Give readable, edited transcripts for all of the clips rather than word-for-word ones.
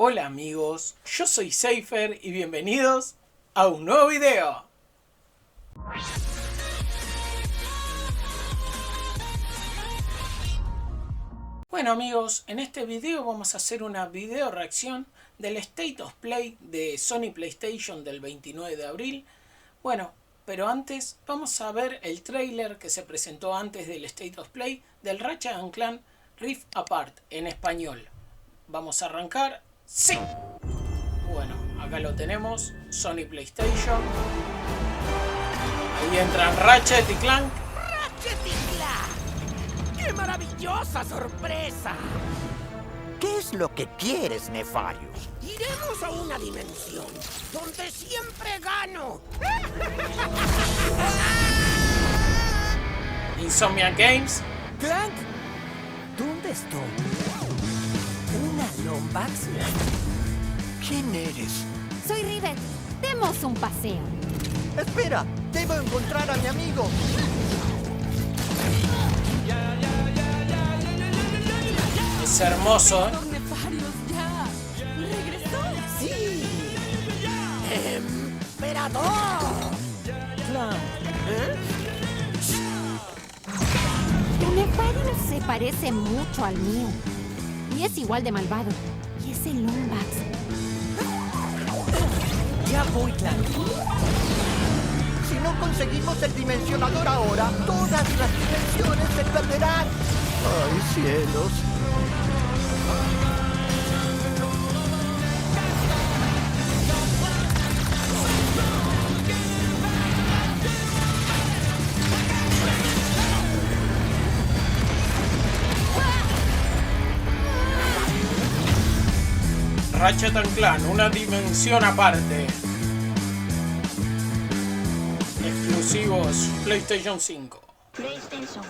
Hola amigos, yo soy Seifer y bienvenidos a un nuevo video. Bueno amigos, en este video vamos a hacer una video reacción del State of Play de Sony PlayStation del 29 de abril. Bueno, pero antes vamos a ver el trailer que se presentó antes del State of Play del Ratchet Clank Rift Apart en español. Vamos a arrancar. ¡Sí! Bueno, acá lo tenemos, Sony PlayStation. Ahí entran Ratchet y Clank. ¡Ratchet y Clank! ¡Qué maravillosa sorpresa! ¿Qué es lo que quieres, Nefarius? Iremos a una dimensión donde siempre gano. Insomniac Games. ¿Clank? ¿Dónde estoy? ¿Una Lombax? ¿Quién eres? Soy Rivet. Demos un paseo. Espera, debo encontrar a mi amigo. Es hermoso, ¿eh? ¡Sí! ¡Emperador! Clank. Tu Nefarius se parece mucho al mío. Y es igual de malvado. Y es el Lombax. Ya voy, Clank. Si no conseguimos el dimensionador ahora, todas las dimensiones se perderán. ¡Ay, cielos! Ratchet Clank, una dimensión aparte. Exclusivos PlayStation 5. PlayStation.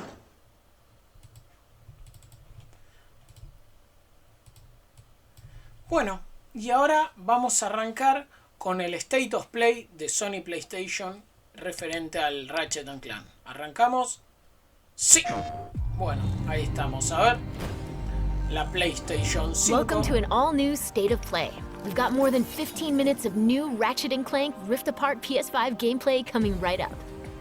Bueno, y ahora vamos a arrancar con el State of Play de Sony PlayStation referente al Ratchet Clank. ¿Arrancamos? ¡Sí! Bueno, ahí estamos, a ver. La PlayStation 5. Welcome to an all-new State of Play. We've got more than 15 minutes of new Ratchet Clank Rift Apart PS5 gameplay coming right up.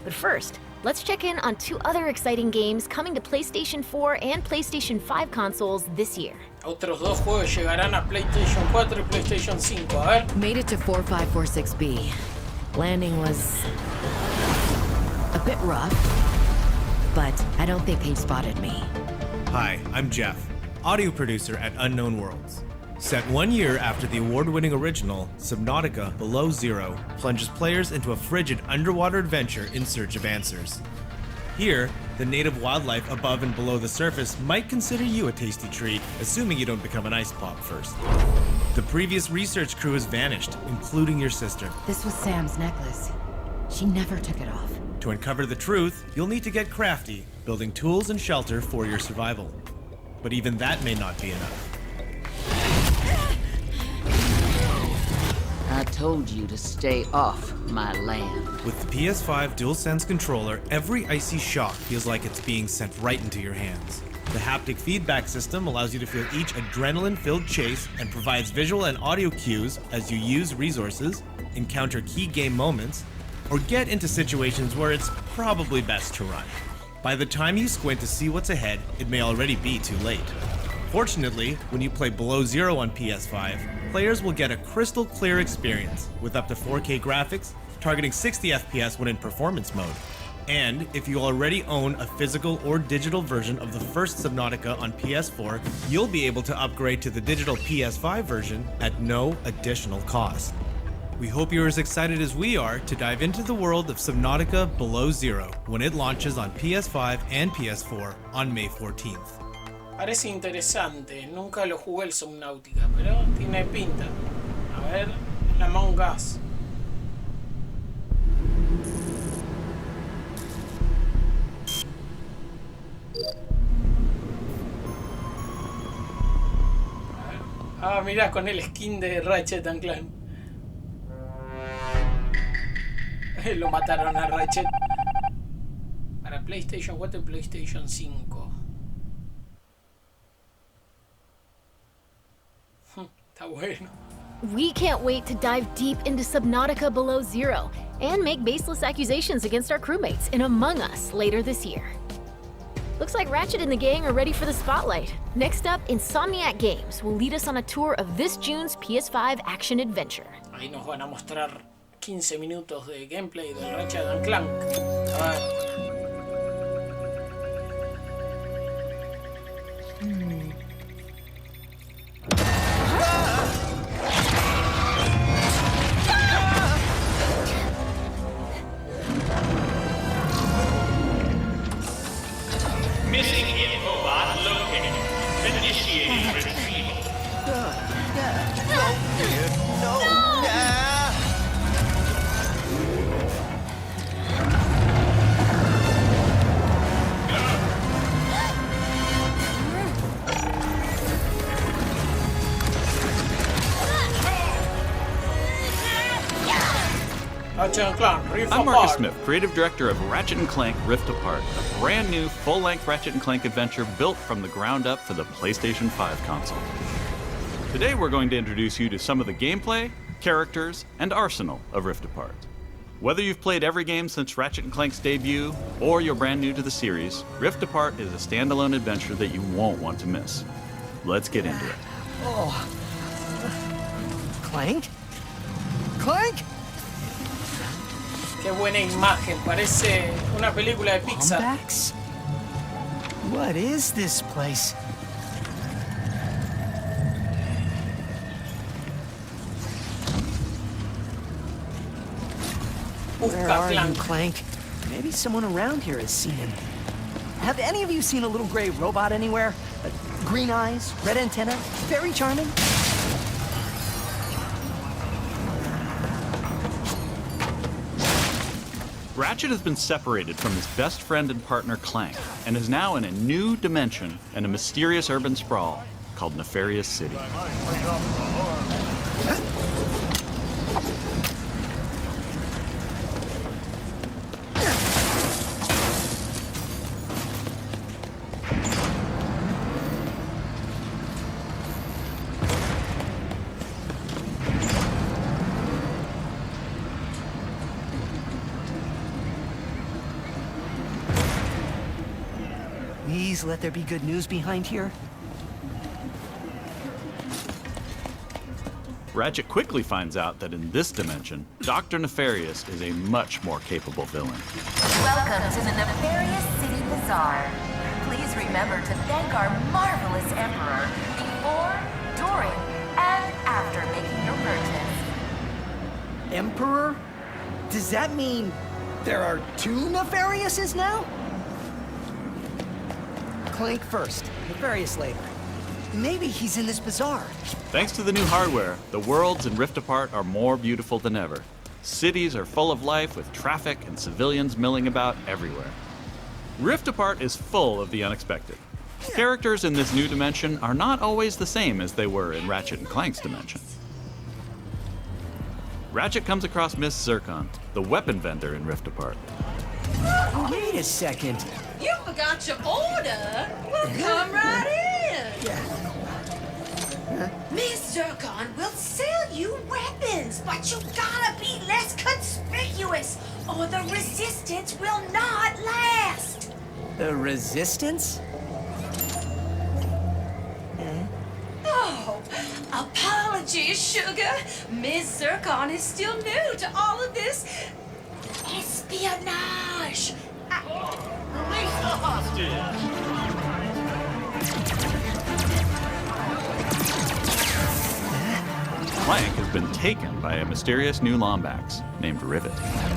But first, let's check in on two other exciting games coming to PlayStation 4 and PlayStation 5 consoles this year. Otros dos juegos llegarán a PlayStation 4 y PlayStation 5. A ver. Made it to 4546B. Landing was a bit rough, but I don't think they spotted me. Hi, I'm Jeff, audio producer at Unknown Worlds. Set 1 year after the award-winning original, Subnautica Below Zero plunges players into a frigid underwater adventure in search of answers. Here, the native wildlife above and below the surface might consider you a tasty treat, assuming you don't become an ice pop first. The previous research crew has vanished, including your sister. This was Sam's necklace. She never took it off. To uncover the truth, you'll need to get crafty, building tools and shelter for your survival. But even that may not be enough. I told you to stay off my land. With the PS5 DualSense controller, every icy shock feels like it's being sent right into your hands. The haptic feedback system allows you to feel each adrenaline-filled chase and provides visual and audio cues as you use resources, encounter key game moments, or get into situations where it's probably best to run. By the time you squint to see what's ahead, it may already be too late. Fortunately, when you play Below Zero on PS5, players will get a crystal clear experience with up to 4K graphics, targeting 60 FPS when in performance mode. And if you already own a physical or digital version of the first Subnautica on PS4, you'll be able to upgrade to the digital PS5 version at no additional cost. We hope you're as excited as we are to dive into the world of Subnautica Below Zero when it launches on PS5 and PS4 on May 14th. Parece interesante. Nunca lo jugué el Subnautica, pero tiene pinta. A ver, la Among Us. Ah, mirá, con el skin de Ratchet Clank. Lo mataron a Ratchet. Para PlayStation 4 y PlayStation 5. Está bueno. We can't wait to dive deep into Subnautica Below Zero and make baseless accusations against our crewmates in Among Us later this year. Looks like Ratchet and the gang are ready for the spotlight. Next up, Insomniac Games will lead us on a tour of this June's PS5 action adventure. Ahí nos van a mostrar 15 minutos de gameplay del Ratchet Clank. A ver. Missing infobot located. Initiating retrieval. Ratchet Clank Rift I'm Marcus Apart. Smith, creative director of Ratchet & Clank Rift Apart, a brand new full-length Ratchet & Clank adventure built from the ground up for the PlayStation 5 console. Today we're going to introduce you to some of the gameplay, characters, and arsenal of Rift Apart. Whether you've played every game since Ratchet & Clank's debut, or you're brand new to the series, Rift Apart is a standalone adventure that you won't want to miss. Let's get into it. Oh. Clank? Clank? Qué buena imagen, parece una película de Pixar. Comebacks? What is this place? Where are you, Clank? Maybe someone around here has seen him. Have any of you seen a little gray robot anywhere? Green eyes, red antenna, very charming. Ratchet has been separated from his best friend and partner Clank, and is now in a new dimension in a mysterious urban sprawl called Nefarious City. Please let there be good news behind here. Ratchet quickly finds out that in this dimension, Dr. Nefarious is a much more capable villain. Welcome to the Nefarious City Bazaar. Please remember to thank our marvelous Emperor before, during, and after making your purchase. Emperor? Does that mean there are two Nefariouses now? Clank first, Nefarious later. Maybe he's in this bazaar. Thanks to the new hardware, the worlds in Rift Apart are more beautiful than ever. Cities are full of life with traffic and civilians milling about everywhere. Rift Apart is full of the unexpected. Characters in this new dimension are not always the same as they were in Ratchet & Clank's dimension. Ratchet comes across Miss Zircon, the weapon vendor in Rift Apart. Wait a second. You forgot your order? Well, come right in. Miss Zircon will sell you weapons, but you gotta be less conspicuous, or the resistance will not last. The Resistance? Oh, apologies, sugar. Miss Zircon is still new to all of this espionage. Release the hostage! Clank has been taken by a mysterious new Lombax named Rivet.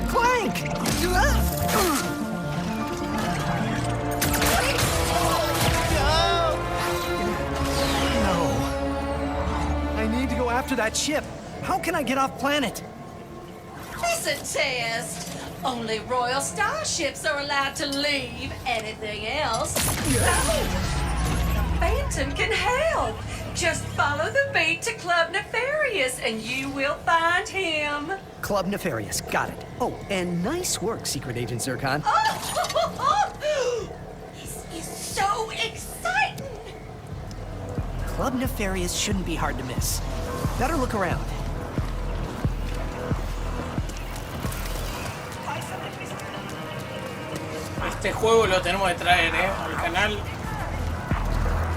Clank! No. I need to go after that ship. How can I get off planet? It's a test. Only royal starships are allowed to leave. Anything else? Phantom can help. Just follow the beat to Club Nefarious and you will find him. Club Nefarious, got it. Oh, and nice work, Secret Agent Zircon. This is so exciting. Club Nefarious shouldn't be hard to miss. Better look around. Este juego lo tenemos que traer, al canal.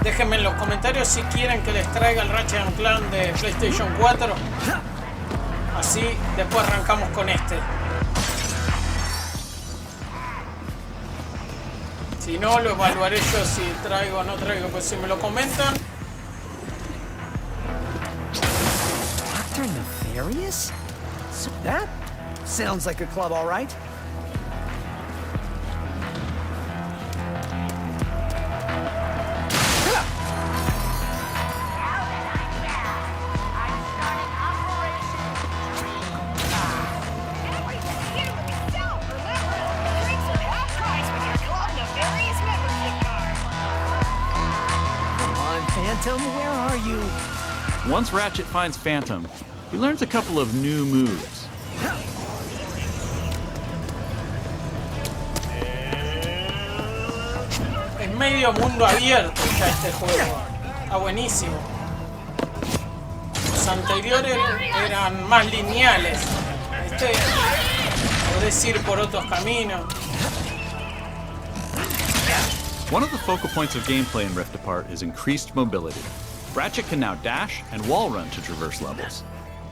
Déjenme en los comentarios si quieren que les traiga el Ratchet Clank de PlayStation 4. Así después arrancamos con este. Si no, lo evaluaré yo si traigo o no traigo, pues si me lo comentan. Dr. Nefarious? So that sounds like a club, all right. Phantom, where are you? Once Ratchet finds Phantom, he learns a couple of new moves. Es medio mundo abierto ya este juego. Está buenísimo. Los anteriores eran más lineales. Este podés ir por otros caminos. One of the focal points of gameplay in Rift Apart is increased mobility. Ratchet can now dash and wall run to traverse levels.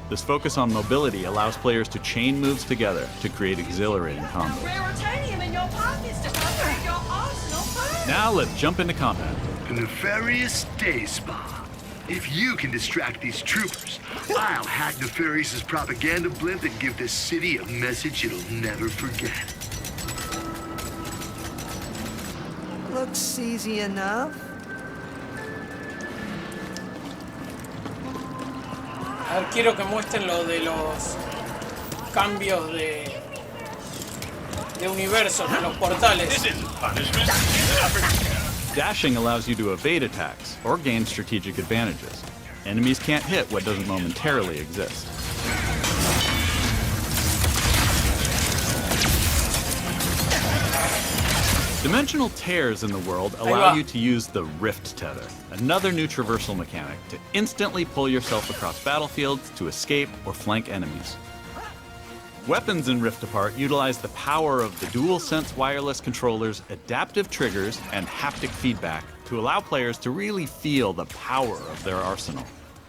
This focus on mobility allows players to chain moves together to create exhilarating combos. Now let's jump into combat. The Nefarious Day Spa. If you can distract these troopers, I'll hack Nefarious's propaganda blimp and give this city a message it'll never forget. Looks easy enough. A ver, quiero que muestren lo de los cambios de universos en los portales. Dashing allows you to evade attacks or gain strategic advantages. Enemies can't hit what doesn't momentarily exist. Dimensional tears in the world allow you to use the Rift Tether, another new traversal mechanic to instantly pull yourself across battlefields to escape or flank enemies. Weapons in Rift Apart utilize the power of the DualSense wireless controller's adaptive triggers and haptic feedback to allow players to really feel the power of their arsenal.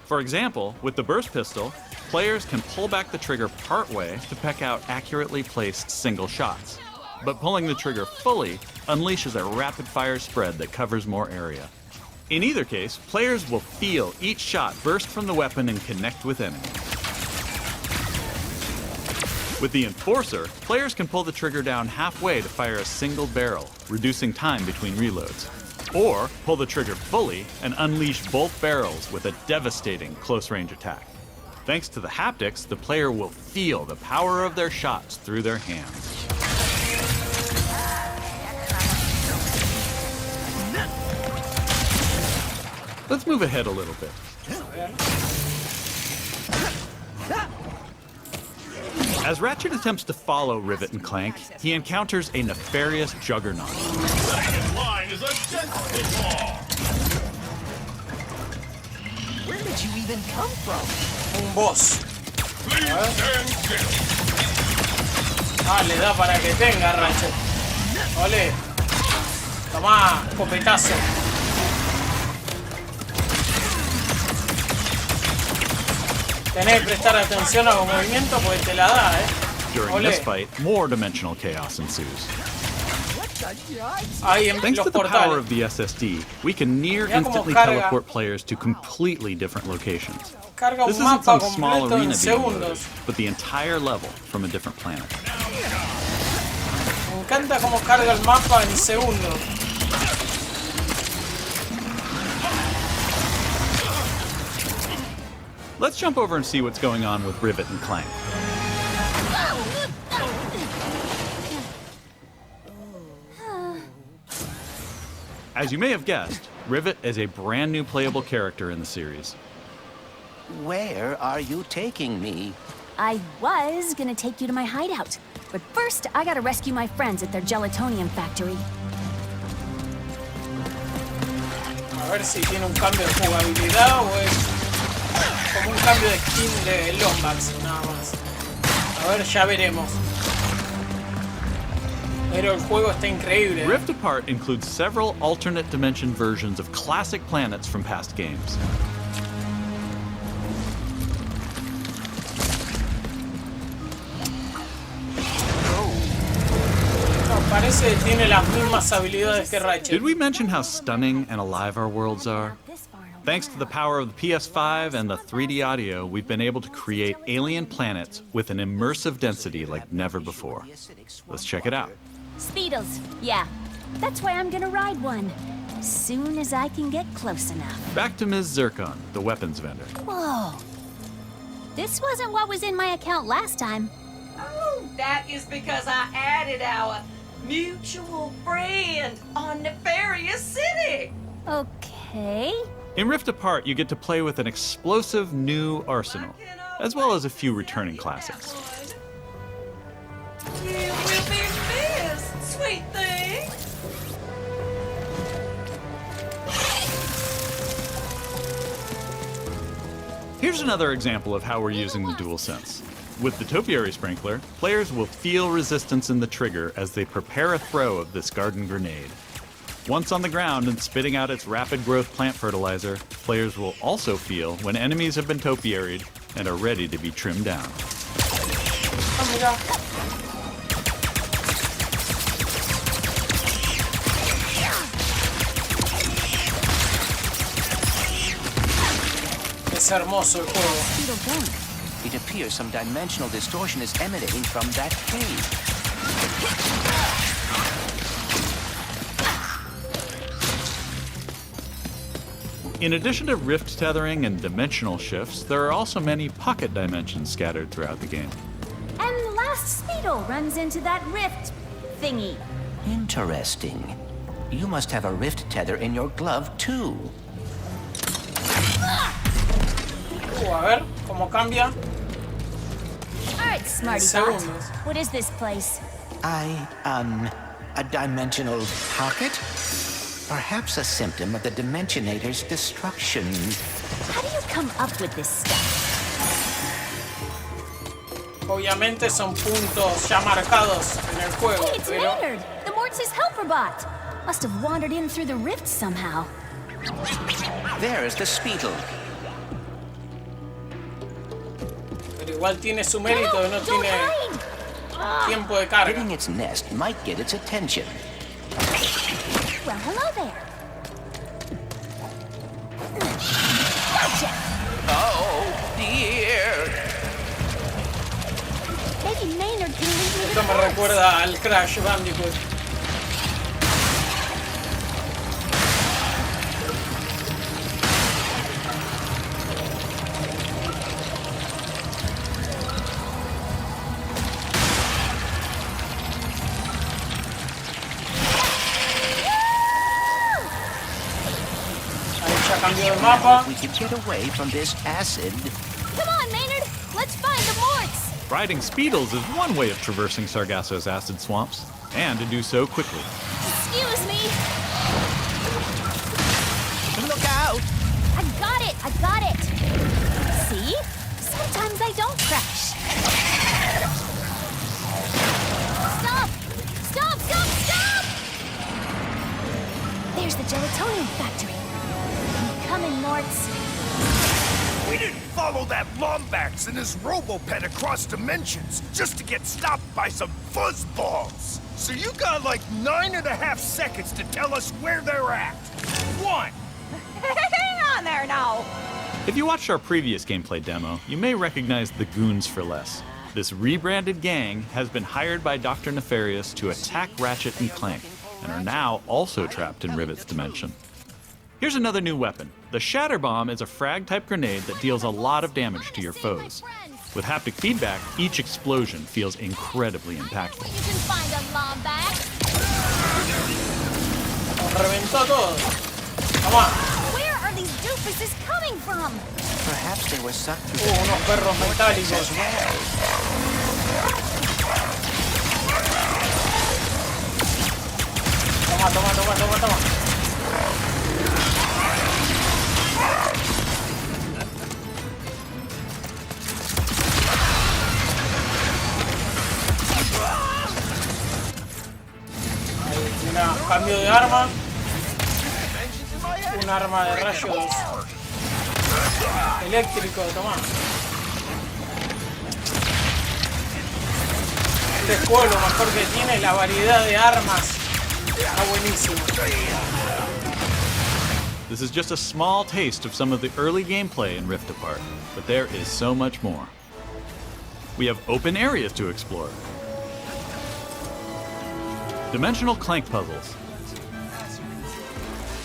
For example, with the burst pistol, players can pull back the trigger partway to peck out accurately placed single shots. But pulling the trigger fully unleashes a rapid-fire spread that covers more area. In either case, players will feel each shot burst from the weapon and connect with enemies. With the Enforcer, players can pull the trigger down halfway to fire a single barrel, reducing time between reloads. Or pull the trigger fully and unleash both barrels with a devastating close-range attack. Thanks to the haptics, the player will feel the power of their shots through their hands. Let's move ahead a little bit. As Ratchet attempts to follow Rivet and Clank, he encounters a nefarious juggernaut. Second line is a Where did you even come from? Un boss. Please stand still. Ah, le da para que tenga Ratchet. Ole. Tomá, copetazo. Tenés que prestar atención a los movimientos porque te la da, During this fight, more dimensional chaos ensues. Ahí en Thanks los to the portales. power of the SSD, we can near Mira cómo instantly carga. teleport players to completely different locations. Carga This un isn't mapa some small completo arena en being segundos. loaded, but the entire level from a different planet. Me encanta cómo carga el mapa en segundos. Let's jump over and see what's going on with Rivet and Clank. As you may have guessed, Rivet is a brand new playable character in the series. Where are you taking me? I was gonna take you to my hideout, but first I gotta rescue my friends at their gelatonium factory. A ver si tiene un cambio de jugabilidad o como un cambio de skin de Lombax, nada más. A ver, ya veremos. Pero el juego está increíble. Rift Apart includes several alternate dimension versions of classic planets from past games. Parece que tiene las mismas habilidades que Ratchet. Did we mention how stunning and alive our worlds are? Thanks to the power of the PS5 and the 3D audio, we've been able to create alien planets with an immersive density like never before. Let's check it out. Speedles, yeah. That's why I'm gonna ride one. Soon as I can get close enough. Back to Ms. Zircon, the weapons vendor. Whoa. This wasn't what was in my account last time. Oh, that is because I added our mutual friend on Nefarious City. Okay. In Rift Apart, you get to play with an explosive new arsenal, as well as a few returning classics. You will be missed, sweet thing. Here's another example of how we're using the DualSense. With the Topiary Sprinkler, players will feel resistance in the trigger as they prepare a throw of this garden grenade. Once on the ground and spitting out its rapid growth plant fertilizer, players will also feel when enemies have been topiaried and are ready to be trimmed down. Oh, mira. Es hermoso el juego. It appears some dimensional distortion is emanating from that cave. In addition to rift tethering and dimensional shifts, there are also many pocket dimensions scattered throughout the game. And the last Speedle runs into that rift thingy. Interesting. You must have a rift tether in your glove, too. A ver cómo cambia. Alright, Smarty Bot. What is this place? A dimensional pocket? Perhaps a symptom of the Dimensionator's destruction. How do you come up with this stuff? Obviamente son puntos ya marcados en el juego, Hey, it's pero... Maynard, the Mortis helper bot. Must have wandered in through the rift somehow. There's the Speedle. Pero igual tiene su mérito de no tiene tiempo de carga. Hitting its nest might get its attention. Well, hello there. Gotcha. Oh, dear. Maybe Maynard can lead me to Esto the me forest. recuerda al Crash Bandicoot. Cambio de mapa. We could get away from this acid. Come on, Maynard. Let's find the Morts. Riding Speedles is one way of traversing Sargasso's acid swamps, and to do so quickly. Excuse me. Look out! I got it. See? Sometimes I don't crash. Stop! There's the gelatonium factory. Coming, Morts. We didn't follow that Lombax and his Robopet across dimensions just to get stopped by some fuzzballs. So you got like 9.5 seconds to tell us where they're at. 1. Hang on there now. If you watched our previous gameplay demo, you may recognize the Goons for Less. This rebranded gang has been hired by Dr. Nefarious to attack Ratchet and Clank, and are now also trapped in Rivet's dimension. Here's another new weapon. The Shatter Bomb is a frag-type grenade that deals a lot of damage to your foes. With haptic feedback, each explosion feels incredibly impactful. You can find a Lombax. Reventó todo. Vamos. Where are these doofuses coming from? Perhaps they were sucked through Unos perros metálicos. as well. Toma. cambio de arma. Un arma de rayos eléctrico, tomá. Este juego lo mejor que tiene es la variedad de armas. Está buenísimo. This is just a small taste of some of the early gameplay in Rift Apart, but there is so much more. We have open areas to explore, dimensional clank puzzles,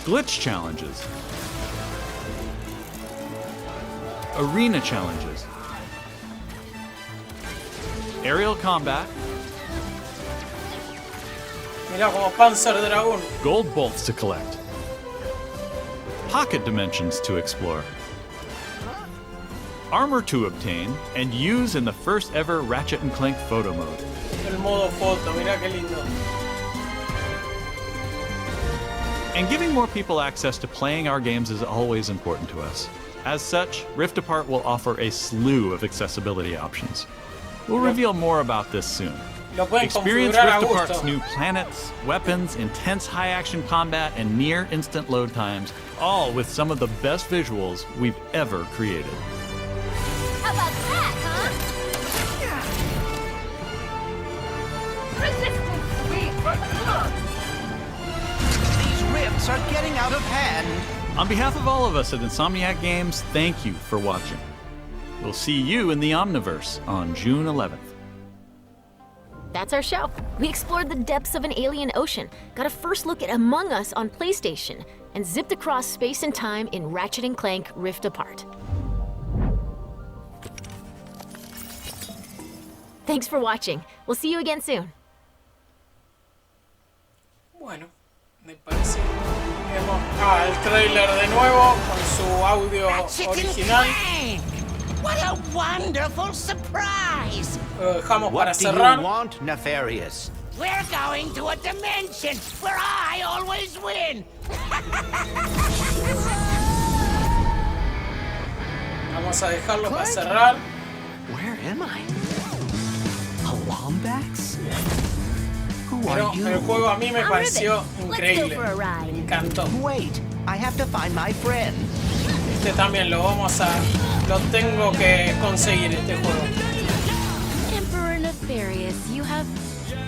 glitch challenges, arena challenges, aerial combat, Mirá como Panzer Dragoon. gold bolts to collect, pocket dimensions to explore, armor to obtain and use in the first ever Ratchet & Clank photo mode. El modo foto, mirá qué lindo. And giving more people access to playing our games is always important to us. As such, Rift Apart will offer a slew of accessibility options. We'll reveal more about this soon. Lo pueden Experience configurar a Rift Apart's gusto. new planets, weapons, intense high-action combat, and near-instant load times, all with some of the best visuals we've ever created. How about that, huh? Resistance sweep! These rifts are getting out of hand. On behalf of all of us at Insomniac Games, thank you for watching. We'll see you in the Omniverse on June 11th. That's our show. We explored the depths of an alien ocean, got a first look at Among Us on PlayStation, and zipped across space and time in Ratchet & Clank Rift Apart. Thanks for watching. We'll see you again soon. Bueno, me parece. Vemos el trailer de nuevo con su audio original. What a wonderful surprise! Lo dejamos para What do cerrar. you want, Nefarious? We're going to a dimension where I always win! Vamos a dejarlo para cerrar. Where am I? A Lombax? Who Pero are you? el juego a mí me pareció Let's go increíble. for a ride. Me encantó. Wait, I have to find my friend. Este también lo tengo que conseguir, este juego. Emperor Nefarious, you have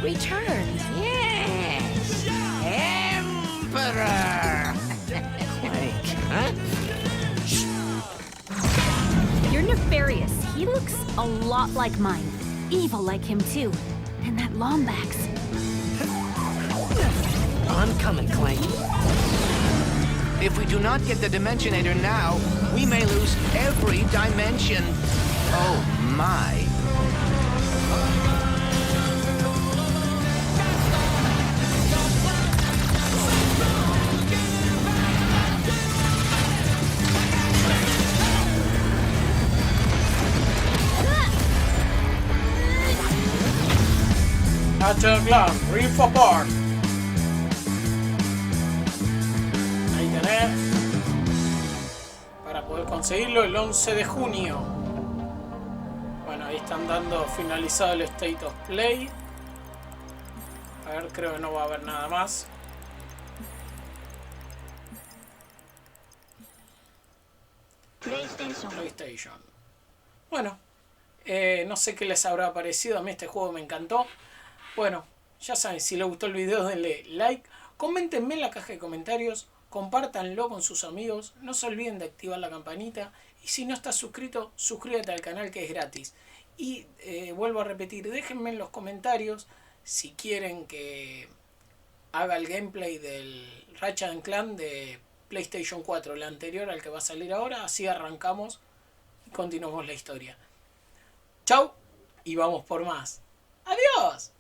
returned. Yes! Emperor! Clank, huh? You're Nefarious. He looks a lot like mine. Evil like him, too. And that Lombax. I'm coming, Clank. If we do not get the Dimensionator now, we may lose every dimension. Oh my. Ratchet Clank Rift Apart. Ahí tenés. Para poder conseguirlo el 11 de junio. Bueno, ahí están dando finalizado el State of Play. A ver, creo que no va a haber nada más. PlayStation. Bueno, no sé qué les habrá parecido. A mí este juego me encantó. Bueno, ya saben, si les gustó el video denle like, coméntenme en la caja de comentarios, compártanlo con sus amigos, no se olviden de activar la campanita y si no estás suscrito, suscríbete al canal que es gratis. Y vuelvo a repetir, déjenme en los comentarios si quieren que haga el gameplay del Ratchet Clank de PlayStation 4, el anterior al que va a salir ahora, así arrancamos y continuamos la historia. Chau y vamos por más. ¡Adiós!